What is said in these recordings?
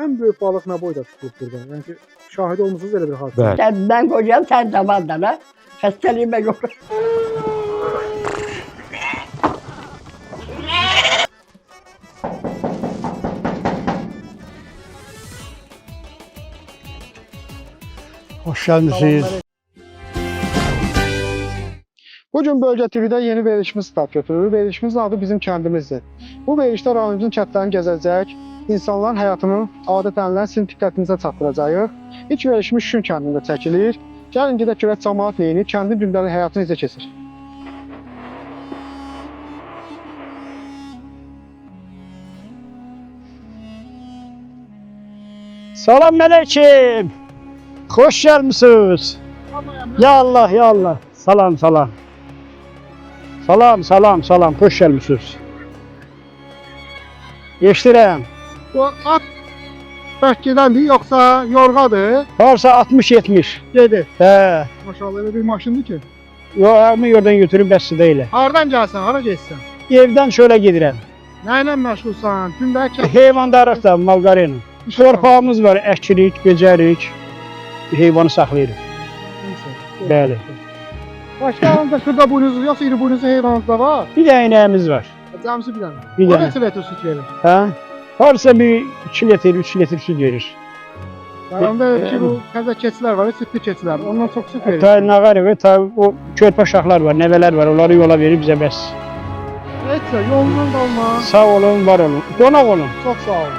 en büyük balık ne boyda tutulub burada? Yəni ki, şahid olmusunuz elə bir hadisə. Bəli. Ben kocam sen zamandana. Hastalığıma yok. Hoş gelmişsiniz. Bugün Bölgə TV-də yeni verilişimiz start götürür. Verilişimizin adı bizim kəndimizdir. Bu verilişdə rayonumuzun kəndlərini gəzəcək, insanların həyatının adət-ənənələrini sizin diqqətinizə çatdıracağıq. İlk verilişimiz Şün kəndində çəkilir. Gəlin gedək görək cəmaət neyini, kəndin gündəlik həyatı necə keçir. Selamünaleyküm. Hoş gelmişsiniz. Ya Allah ya Allah. Salam salam. Salam salam salam. Hoş gelmişsiniz. Eşdirəm. Bu at bək gedəndir, yoxsa yorğadır? Varsa 60-70. Gedir. He. Maşallah elə bir maşındır ki. Yo, ayağımı yordan götürüp bəs değil. Hardan gəlsən, hara getsən? Evden şöyle gidirəm. Nə ilə məşğulsan? Gündəki Heyvandarıq da malqarıyla. Torpağımız var, əkirik, becərik. Heyvanı saxlayırıq. Bəli. Başqa yanında şurada buynuzlu, yoxsa iri buynuzlu heyvanınız da var? Bir də inəyimiz var. Cəmsi bir dənə. Bir O dənə. neçə litr süt verir? Hə? Varsa bir 2 litr, 3 litr süt verir. Yanında ki bu təzə keçilər var, sütlü keçilər. Ondan çox süt verir. Ta nə qarı və ta o körpə uşaqlar var, nəvələr var. Onları yola verib bizə bəs. Heç nə, yolundan qalma. Sağ olun, var olun. Qonaq olun. Çox sağ olun.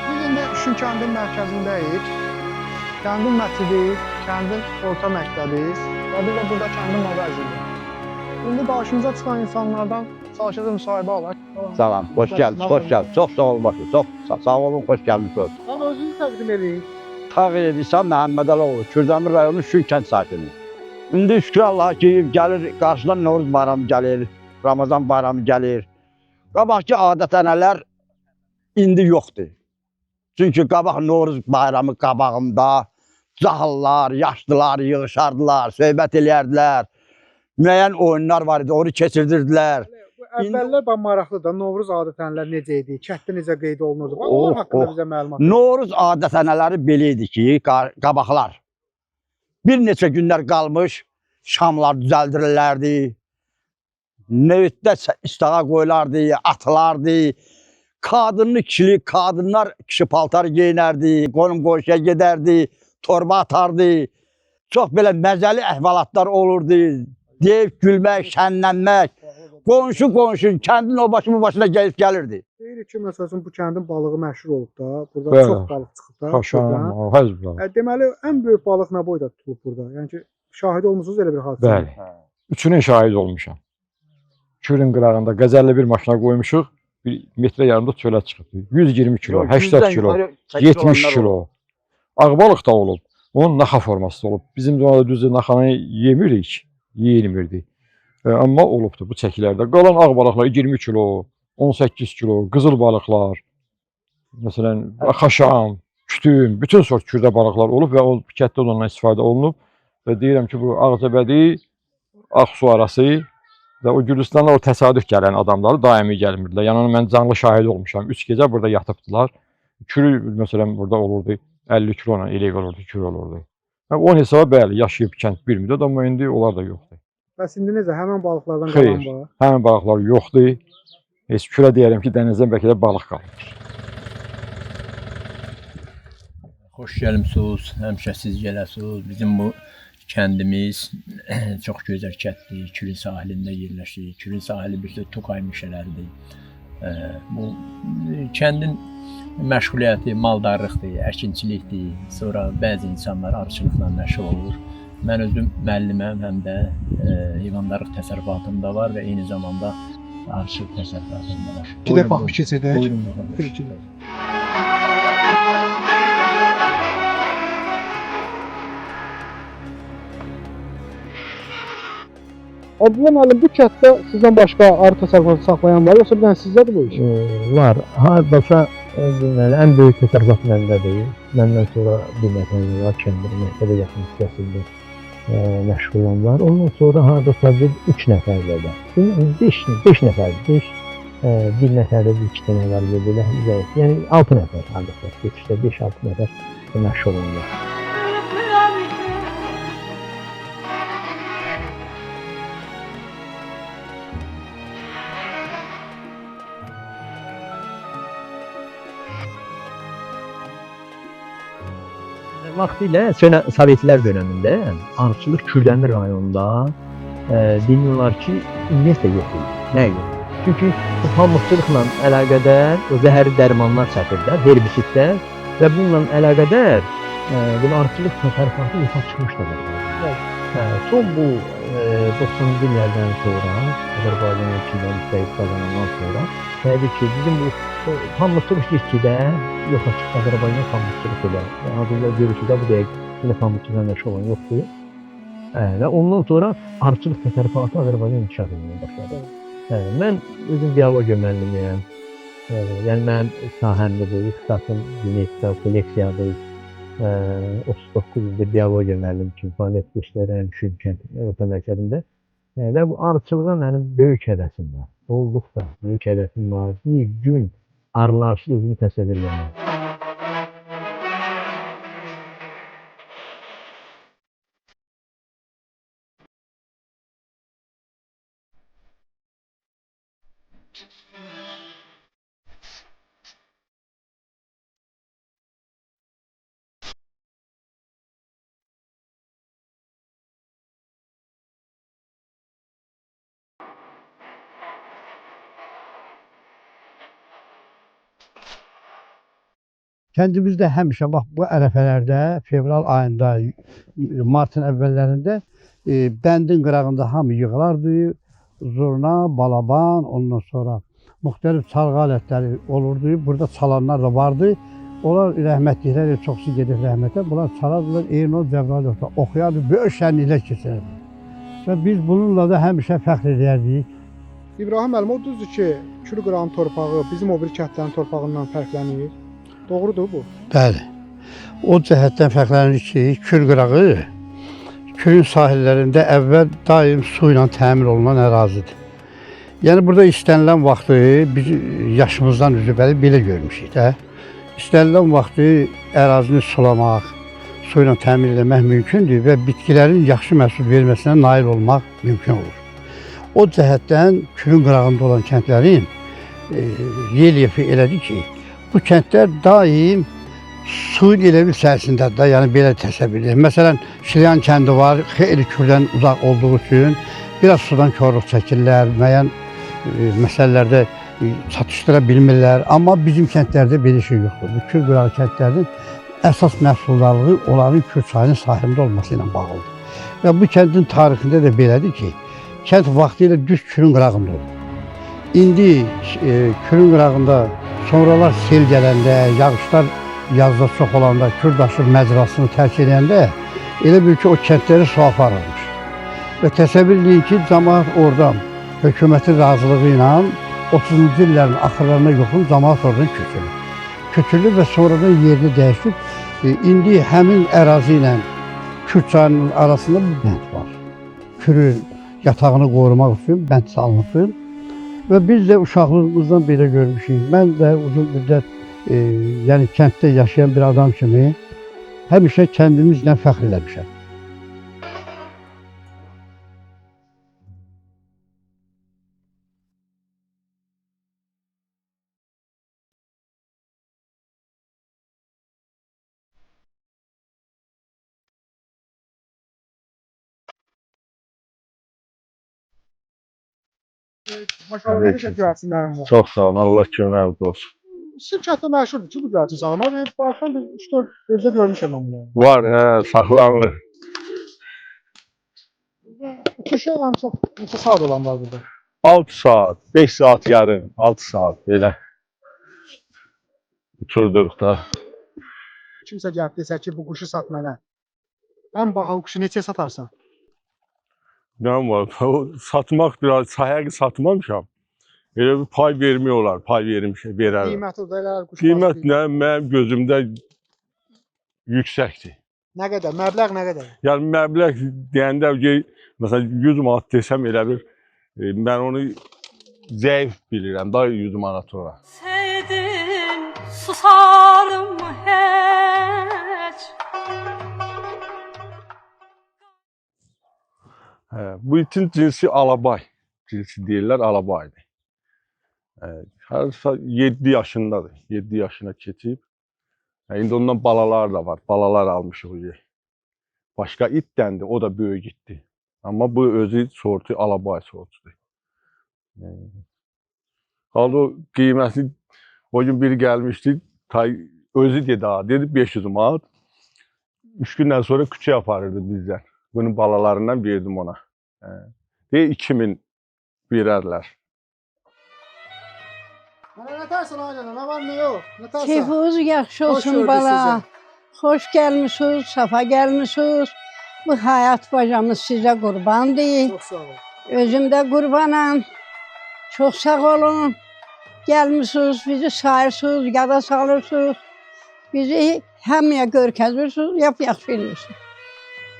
Biz indi Şün kəndin mərkəzindəyik. Kəndin məscidi, kəndin orta məktəbi və bir də burada kəndin mağazası. İndi qarşımıza çıxan insanlardan çalışacağız müsahibə alaq. Salam, hoş geldiniz, hoş geldiniz. Çok sağ olun başım, çok sağ olun, hoş geldiniz. Ama özünüzü təqdim edin. Tağir edirsən Məhəmməd Əloğlu, Kürdəmir rayonu Şün kənd sakini. İndi şükür Allaha ki, gəlir, qarşıdan Novruz bayramı gəlir, Ramazan bayramı gəlir. Qabaqki adət-ənənələr indi yoxdur. Çünki qabaq Novruz bayramı qabağında cahallar, yaşlılar yığışardılar, söhbət eləyərdilər. Müəyyən oyunlar var idi, onu keçirdirdilər. Əvvəllər bax maraqlı da Novruz adət-ənənələr necə idi? Kənddə necə qeyd olunurdu? Onlar haqqında bizə məlumat ver. Novruz adət-ənənələri belə idi ki, qabaqlar bir neçə günlər qalmış şamlar düzəldirirlərdi. Nevitdə istağa qoyulardı, atılardı. Qadınlı kişili, qadınlar kişi paltar geyinərdi, qonum qoşuya gedərdi, torba atardı. Çox belə məzəli əhvalatlar olurdu. Deyib gülmək, şənlənmək. Qonşu, kəndin o başımın başına gəlib gəlirdi. Deyirik ki, məsələn bu kəndin balığı məşhur olub da. Burada Bəli. çox balıq çıxıb da. Paşam, həzblər. Deməli, ən böyük balıq nə boyda tutulub burada? Yəni ki, şahid olmusunuz elə bir hadisə. Bəli. Üçünün şahid olmuşam. Kürün qırağında qəzəlli bir maşına qoymuşuq. 1 metrə yarımda çölə çıxıb. 120 kilo, 80 kilo, 70 kilo. Ağbalıq da olub. Onun naxa forması olub. Bizim zonada düzdür naxanı yemirik, yeyilmirdi. Amma olubdur bu çəkilərdə. Qalan ağbalıqlar 20 kilo, 18 kilo, qızıl balıqlar, məsələn, xaşam, kütüm, bütün sort kürdə balıqlar olub və o kətdə ondan istifadə olunub. Və deyirəm ki, bu Ağcabədi, Ağsu arası və o Gürcüstanla o təsadüf gələn adamları daimi gəlmirdilər. Yəni onu mən canlı şahid olmuşam. 3 gecə burada yatıbdılar. Kürü məsələn burada olurdu. 50 kilo ilə elək olurdu, kür olurdu. O hesaba bəli, yaşayıb kənd bir müddət, amma indi onlar da yoxdur. Bəs indi necə? Həmən balıqlardan Xeyr, qalan var? həmin balıqlar yoxdur. Heç kürə deyərəm ki, dənizdən bəlkə də balıq qalır. Xoş gəlmisiniz, həmişə siz gələsiniz. Bizim bu kəndimiz çox gözəl kənddir. Kürün sahilində yerləşir. Kürün sahili bir də Tokay meşələridir. Bu kəndin məşğuliyyəti maldarlıqdır, əkinçilikdir. Sonra bəzi insanlar arıçılıqla məşğul olur. Mən özüm müəlliməm, həm də heyvandarlıq təsərrüfatımda var və eyni zamanda arıçılıq təsərrüfatımda var. Bir də baxış keçəcək. Buyurun bakalım. Abdullah müəllim, bu kənddə sizdən başqa arı təsərrüfatı saxlayan var, yoxsa bir dənə sizdədir bu iş? Var. Hardasa ən böyük təsərrüfat məndədir. Məndən sonra bir nəfər var, kəndir məktəbə yaxın hissəsində. məşğulam var. Ondan sonra hardasa bir 3 nəfərlə də. 5 nəfər, bir nəfərdə bir 2 dənə var belə. Yəni 6 nəfər hardasa. 5-6 nəfər məşğulam var. Vaxtilə Sovetlər dönəmində arıçılıq Kürdəmir rayonunda demək olar ki, ümumiyyətlə yox idi. Nəyə görə? Çünki bu pamıqçılıqla əlaqədar o zəhəri dərmanlar çəkirdilər, herbisitlər və bununla əlaqədar bu arıçılıq təsərrüfatı yoxa çıxmışdır. Son bu 90-cı illərdən sonra Azərbaycan ölkədən istəyib qazanandan sonra təbii ki, bizim bu pamıqçılıq getkidə yoxa çıxdı. Azərbaycan pamıqçılıq elə. Hazırda görürsünüz də bu dəqiq pamıqçılıqla məşğul olan yoxdur. Və ondan sonra arıçılıq təsərrüfatı Azərbaycan inkişaf etməyə başladı. Mən özüm biologiya müəllimiyəm. Yəni mənim sahəmdə bu ixtisasım genetika, seleksiyadır. 39 ildir biologiya müəllimi kimi fəaliyyət göstərən Şirkət orta mərkəzində. Və bu arıçılığa mənim böyük hədəfim var. Olduqca böyük hədəfim var. Bir gün arılarsız özümü təsəvvür edəməm. Kəndimizdə həmişə bax bu ərəfələrdə, fevral ayında, martın əvvəllərində bəndin qırağında hamı yığılardı. Zurna, balaban, ondan sonra müxtəlif çalgı alətləri olurdu. Burada çalanlar da vardı. Onlar rəhmətliklər, çoxsu gedib rəhmətə. Bunlar çalardılar, Eynol Cəbrayılov oxuyardı, böyük şənliklər keçirərdi. Və biz bununla da həmişə fəxr edərdik. İbrahim müəllim, o düzdür ki, Kür qırağının torpağı bizim o bir kəndlərin torpağından fərqlənir. Doğrudur bu. Bəli. O cəhətdən fərqlənir ki, Kür qırağı Kürün sahillərində əvvəl daim su ilə təmin olunan ərazidir. Yəni burada istənilən vaxtı biz yaşımızdan üzübəli belə görmüşük də. İstənilən vaxtı ərazini sulamaq, su ilə təmin etmək mümkündür və bitkilərin yaxşı məhsul verməsinə nail olmaq mümkün olur. O cəhətdən Kürün qırağında olan kəndlərin relyefi elədir ki, bu kəndlər daim suyun elə bir səhəsindədir, yəni belə təsəvvür edir. Məsələn, Şilyan kəndi var, xeyli Kürdən uzaq olduğu üçün biraz sudan korluq çəkirlər, müəyyən məsələlərdə çatışdıra bilmirlər. Amma bizim kəndlərdə belə şey yoxdur. Bu Kür qırağı kəndlərinin əsas məhsuldarlığı onların Kür çayının sahilində olması ilə bağlıdır. Və bu kəndin tarixində də belədir ki, kənd vaxtilə düz Kürün qırağında olur. İndi Kürün qırağında sonralar sel gələndə, yağışlar yazda çox olanda, Kürdaşır məcrasını tərk edəndə elə bil ki, o kəndləri su aparılmış. Və təsəvvür edin ki, cəmaət oradan hökumətin razılığı ilə 30-cu illərin axırlarına yoxun cəmaət oradan köçülür. Köçülür və sonradan yerini dəyişib, indi həmin ərazi ilə Kür çayının arasında bir bənd var. Kürün yatağını qorumaq üçün bənd salınır. Və biz də uşaqlığımızdan belə görmüşük. Mən də uzun müddət yəni kənddə yaşayan bir adam kimi həmişə kəndimizlə fəxr eləmişəm. Maşallah, təşəkkür etsinlər. Çox sağ olun, Allah köməyiniz olsun. Sizin kənddə məşhurdur ki, bu göyərçin sağlamaz. Ben bazen de 3-4 evde görmüşəm ben bunu. Var, saxlanılır. Kışa en çok neçə saat olan var burada? 6 saat, 5 saat yarım, 6 saat belə uçurduruq da. Kimsə gəlib desə ki, bu quşu sat mənə. Ən bahalı quşu neçəyə satarsan? Nə var? O satmaq biraz sahəyə satmamışam. Elə bir pay vermək olar, pay verərəm. Qiyməti də elə quş Qiymət nə mənim gözümdə yüksəkdir. Nə qədər? Məbləğ nə qədər? Yəni məbləğ deyəndə ki, məsələn 100 manat desəm elə bir mən onu zəif bilirəm da 100 manat olaraq. Sevdim, susarım mı heç? Bu itin cinsi alabay. Cinsi deyirlər alabaydır. Harasa 7 yaşındadır. 7 yaşına keçib. İndi ondan balalar da var. Balalar almışıq. Başqa itdəndir. O da böyük itdi. Amma bu özü sortu alabay sortudur. Qaldı o qiyməti o gün biri gəlmişdi. Özü dedi ha. Dedi 500 manat. 3 gündən sonra küçəyə aparırdı bizdən. Bunun balalarından verdim ona. Deyə 2000 verərlər. Nə tərsən ailənə? Nə var, nə yox? Nə tərsən? Keyfiniz yaxşı Hoş olsun gördük bala. sizi. Hoş gelmişsiniz, safa gelmişsiniz. Bu hayat bacamız size kurbandır. Çox sağ ol. Özüm de kurbanım. Çok sağ olun. Gelmişsiniz, bizi sayırsınız, yada salırsınız. Bizi hem ya görkezirsiniz, yap yaxşıyırsınız.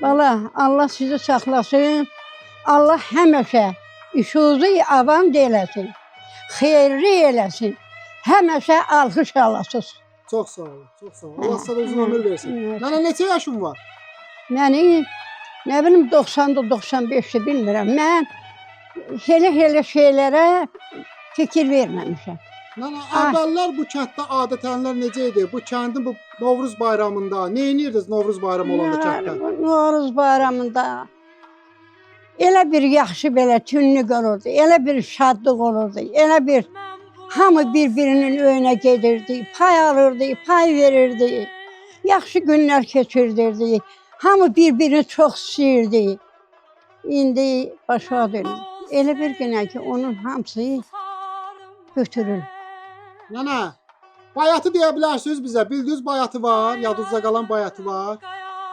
Bala, Allah sizi saklasın. Allah həmişə işinizi avam eylesin. Xeyirli eylesin. Həmişə alkış alasınız. Çox sağ ol. Çox sağ ol. Allah sana uzun ömür versin. Nənə neçə yaşın var? Məni, nə bilim 90-da 95-də bilmirəm. Mən elə şeylərə fikir verməmişəm. Nənə, əvvəllər bu kənddə adət-ənənələr necə idi? Bu kəndin bu Novruz bayramında nə edirdiniz Novruz bayramı olanda kənddə? Novruz bayramında elə bir yaxşı belə tünlük olurdu, elə bir şadlıq olurdu, elə bir hamı bir-birinin öyünə gedirdi, pay alırdı, pay verirdi, yaxşı günlər keçirdirdi, hamı bir-birini çox istəyirdi. İndi başa dönüm. Elə bir günə ki, onun hamısı götürür. Nənə, bayatı deyə bilərsiniz bizə. Bildiniz bayatı var, yadınızda qalan bayatı var.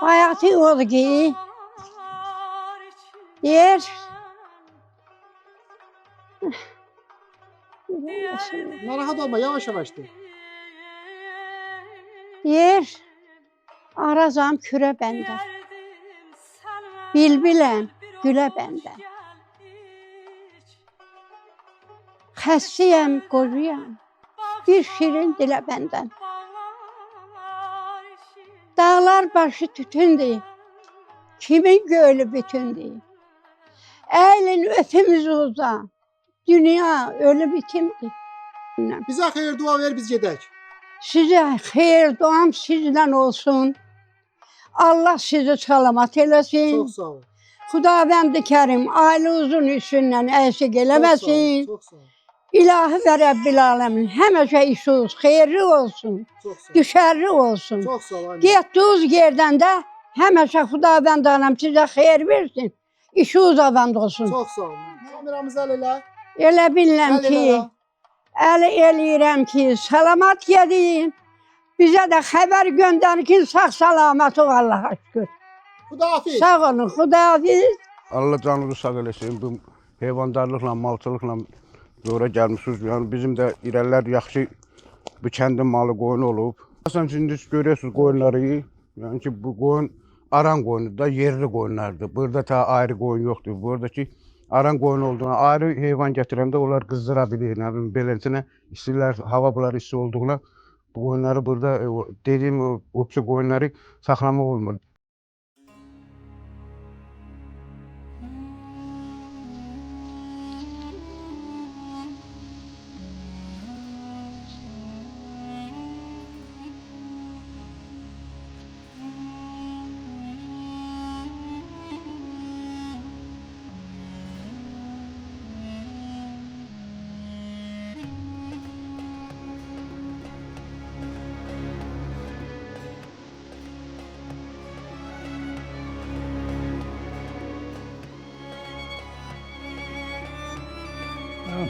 Bayatı odur ki, deyir, Narahat olma, yavaş-yavaş de. deyir, arazam kürə bəndə, bilbiləm gülə bəndə. Xəstəyəm, qocuyam, bir şirin dilə bəndən. Dağlar başı tütündür, kimin gölü bütündür. Əylin ötümüz uzan, dünya ölü bitimdir. Bizə xeyir dua ver, biz gedək. Sizə xeyir duam sizdən olsun. Allah sizi salamat eləsin. Çox sağ ol. Xudavənd-i Kərim ailə uzun üstündən əksik eləməsin. Çox sağ ol. İlahi və Rəbbil aləmin həmişə işiniz xeyirli olsun, Çox sağ ol. düşərli olsun. Çox sağ ol. Getdiyiniz yerdən də həmişə Xudavənd aləm sizə xeyir versin. İşiniz avand olsun. Çox sağ ol. Kameramızı əl elə. Elə bilirəm Əl ki, elə. əl eləyirəm ki, salamat gedin. Bizə də xəbər göndərin ki, sağ-salamat ol Allaha şükür. Xudahafiz. Sağ olun, Xudahafiz. Allah canınızı sağ eləsin. Bu heyvandarlıqla, malçılıqla zora gəlmişsiniz. Yəni bizim də irəlilər yaxşı bu kəndin malı qoyun olub. Məsələn, şimdi görüyorsunuz qoyunları. Yəni ki, bu qoyun aran qoyunu da yerli qoyunlardır. Burada ta ayrı qoyun yoxdur. Buradakı aran qoyun olduğuna ayrı heyvan gətirəndə onlar qızdıra bilir. Yəni beləsinə istilər, hava bunlar isti olduğuna bu qoyunları burada dediyim o opsi qoyunları saxlamaq olmur.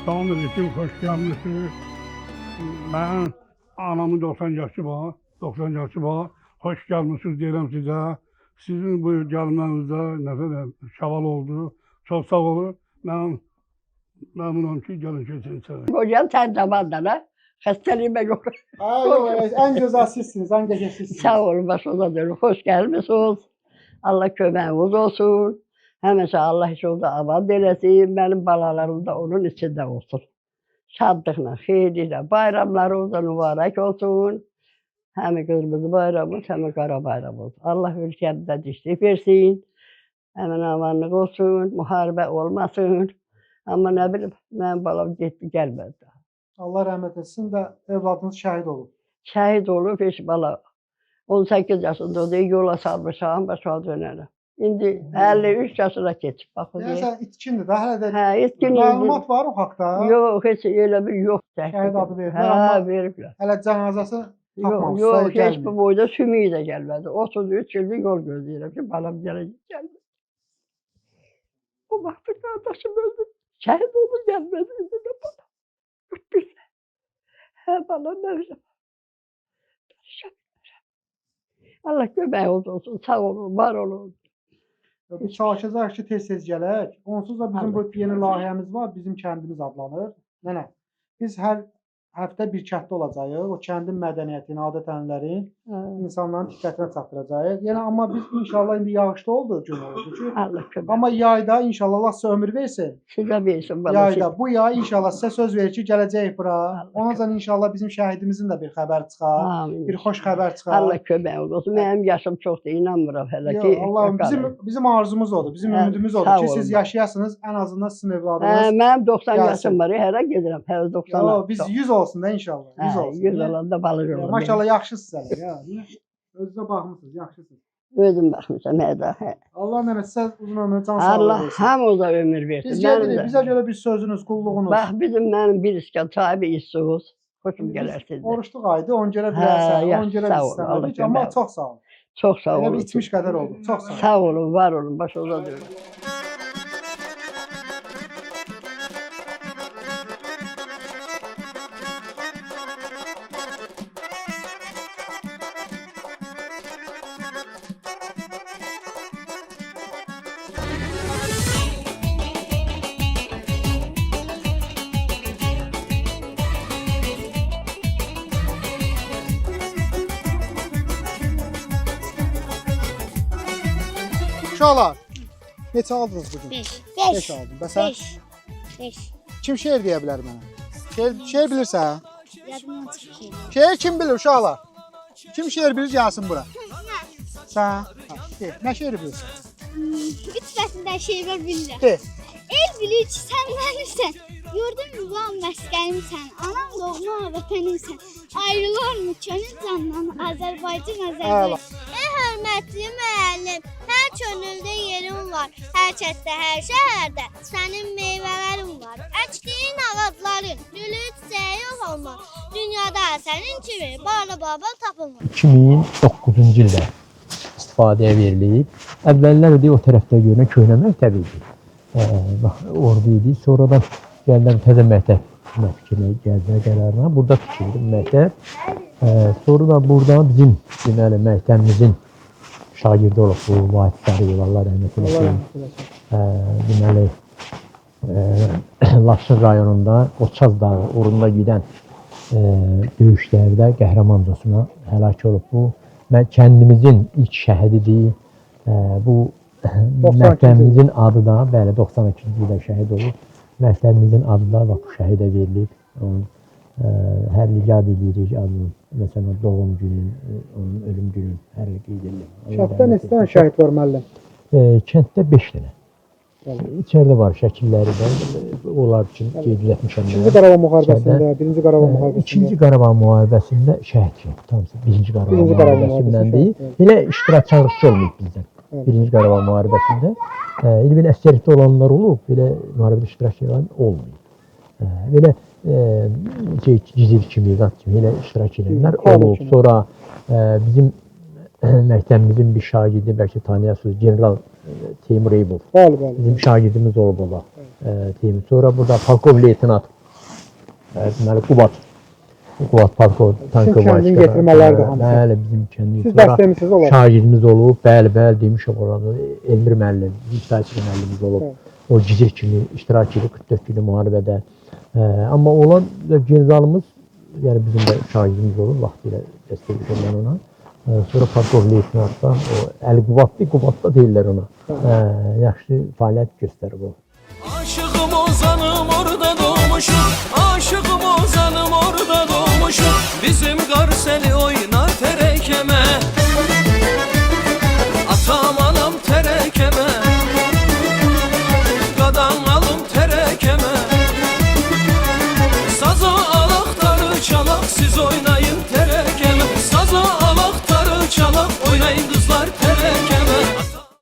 Salam edirəm, xoş gəlmişsiniz. Mən anamın 90 yaşı var, 90 yaşı var. Xoş gəlmişsiniz deyirəm sizə. Sizin bu gəlmənizdə nəfər şaval oldu. Çox sağ olun. Mən məmnunam ki, gəlin keçin içəri. Qocan sən zamandana Xəstəliyimə görə. Yox, ən gözəl sizsiniz, ən qəşəng sizsiniz. Sağ olun, başınıza dönün. Xoş gəlmisiniz. Allah köməyiniz olsun. Həmişə Allah işinizi abad eləsin. Mənim balalarım da onun içində olsun. Şadlıqla, xeyirliklə, bayramlarınız da mübarək olsun. Həm qırmızı bayramımız, həm qara bayramımız. Allah ölkəmizdə dişlik versin. Həmin amanlıq olsun, müharibə olmasın. Amma nə bilim, mənim balam getdi, gəlmədi. Allah rəhmət etsin də evladınız şəhid olub. Şəhid olub, heç bala 18 yaşında o deyir, yola salmışam, başa dönərəm. İndi 53 yaşına keçib, baxın. Deyəsən itkindir də, hələ də Hə, itkin məlumat var o haqda. Yox, heç elə bir yox. Şəhid adı veriblər, Hə, amma veriblər. hələ cənazəsi Yox, tapmamışsa yox, heç bu gəlmir. boyda sümüyü də gəlmədi. 33 ildir yol gözləyirəm ki, balam gələcək, gəlmədi. O vaxtı qardaşım öldü, şəhid oldu, gəlmədi, indi də balam. Bilsə, hə, balam, nə biləm. Allah kömək olsun, sağ olun, var olun. Biz çalışacağıq ki, tez-tez gələk. Onsuz da bizim bu yeni layihəmiz var, bizim kəndimiz adlanır. Nənə, biz hər həftə bir kənddə olacağıq. O kəndin mədəniyyətini, adət-ənənlərini insanların diqqətinə çatdıracağıq. Yəni amma biz inşallah indi yağışlı oldu, gün oldu ki. Allah kömək. Amma yayda inşallah Allah sizə ömür versin. Sizə versin bala. Yayda bu yay inşallah sizə söz verir ki, gələcəyik bura. Ondan inşallah bizim şəhidimizin də bir xəbər çıxar. Amin. Bir xoş xəbər çıxar. Allah kömək olsun. Mənim yaşım çoxdur, inanmıram hələ ki. Allahım bizim arzumuz odur, bizim ümidimiz odur ki, siz yaşayasınız, ən azından sizin evladınız. Mənim 90 yaşım var, hər gedirəm, hər 90. Biz 100 olsun da inşallah. 100 olsun. 100 olanda balıq olur. Maşallah yaxşısınız sən ya. Özünə baxmısınız, yaxşısınız. Özüm baxmışam, hədə. Allah nənə sizə uzun ömür, can sağlığı Allah versin. hamımıza ömür versin. Biz gedirik, bizə görə bir sözünüz, qulluğunuz. Bax, mənim bir iskan sahibi işsiniz. Xoşum gələr sizə. Oruçluq aydı, on görə bilərsən, on görə sağ biz olun, Allah istəmədik. Amma kömək çox sağ olun. Çox sağ Elə olun. bir içmiş qədər oldu. Çox sağ olun. Sağ olun, var olun, başınıza dönün. Uşaqlar, neçə aldınız bugün? 5. 5 aldım. Bəs sən 5. kim şeir deyə bilər mənə? Şeir bilirsən? Yadımdan çıxır. Şeir kim bilir uşaqlar? Kim şeir bilir gəlsin bura. Sən? Nə şeiri bilirsən? Üç fəsildən şeylər bilirəm. De. El bilir ki, sən mənimsən. Gördün mü lan məskənimsən. Anam doğma vətənimsən. Ayrılar mı könül candan Azərbaycan Azərbaycan. Ey hörmətli müəllim, hər könüldə yerin var. Hər kəsdə, hər şəhərdə sənin meyvələrin var. Əkdiyin ağacların, gülü çiçəyi yox olmaz. Dünyada sənin kimi barı baba tapılmaz. 2009-cu ildə istifadəyə verilib. Əvvəllər o tərəfdə görünən köhnə məktəb idi. Bax, orada idi. Sonradan gəldim təzə məktəb fikrinə gəldilər qərarına. Burada tikildim məktəb. Sonra da buradan bizim deməli məktəbimizin şagirdi olub bu Vahid Sarıyev, Allah rəhmət eləsin. Deməli Laçın rayonunda Qoçaz dağı uğrunda gedən döyüşlərdə qəhrəmancasına həlak olub. Bu kəndimizin ilk şəhididir. Bu məktəbimizin adı da, bəli, 92-ci ildə şəhid olub. Məktəbimizin adı da bu şəhidə verilib. Hər il yad edirik adını. Məsələn, doğum günü, onun ölüm günü hər il qeyd edilir. Kənddə neçə dənə şəhid var müəllim? Kənddə 5 dənə. İçəridə var şəkilləri də. Onlar üçün qeyd etmişəm. İkinci Qarabağ müharibəsində, birinci Qarabağ müharibəsində. İkinci Qarabağ müharibəsində şəhid ki, tamam, birinci Qarabağ müharibəsindən deyil. Elə iştirak çağrısı olmayıb bizdən. Birinci Qarabağ müharibəsində. Elə əsgərlikdə olanlar olub, belə müharibədə iştirak edən olmayıb. Belə gizir kimi, qat kimi elə iştirak edənlər olub. Sonra bizim məktəbimizin bir şagirdi, bəlkə tanıyasınız, General Teymur Eybov. Bizim şagirdimiz olub ola. Sonra burada polkov leytenant, deməli Qubat polkov tankı var. Sizin kəndin getirmələri də hamısı. Bəli, bizim kəndin. Siz dəstəmisiniz olar. Şagirdimiz olub, bəli, demişəm orada. Elmir müəllim, İsrail müəllimimiz olub. O gizir kimi iştirak edib 44 günlük müharibədə. Amma olan generalımız yəni bizim də şagirdimiz olub, vaxtilə dəstək edirəm mən ona. Sonra Parkov leytinatda, o Əli Qubatda deyirlər ona. Yaxşı fəaliyyət göstərib o. Aşığım ozanım orada doğmuşum, aşığım ozanım orada doğmuşum. Bizim Qarseli o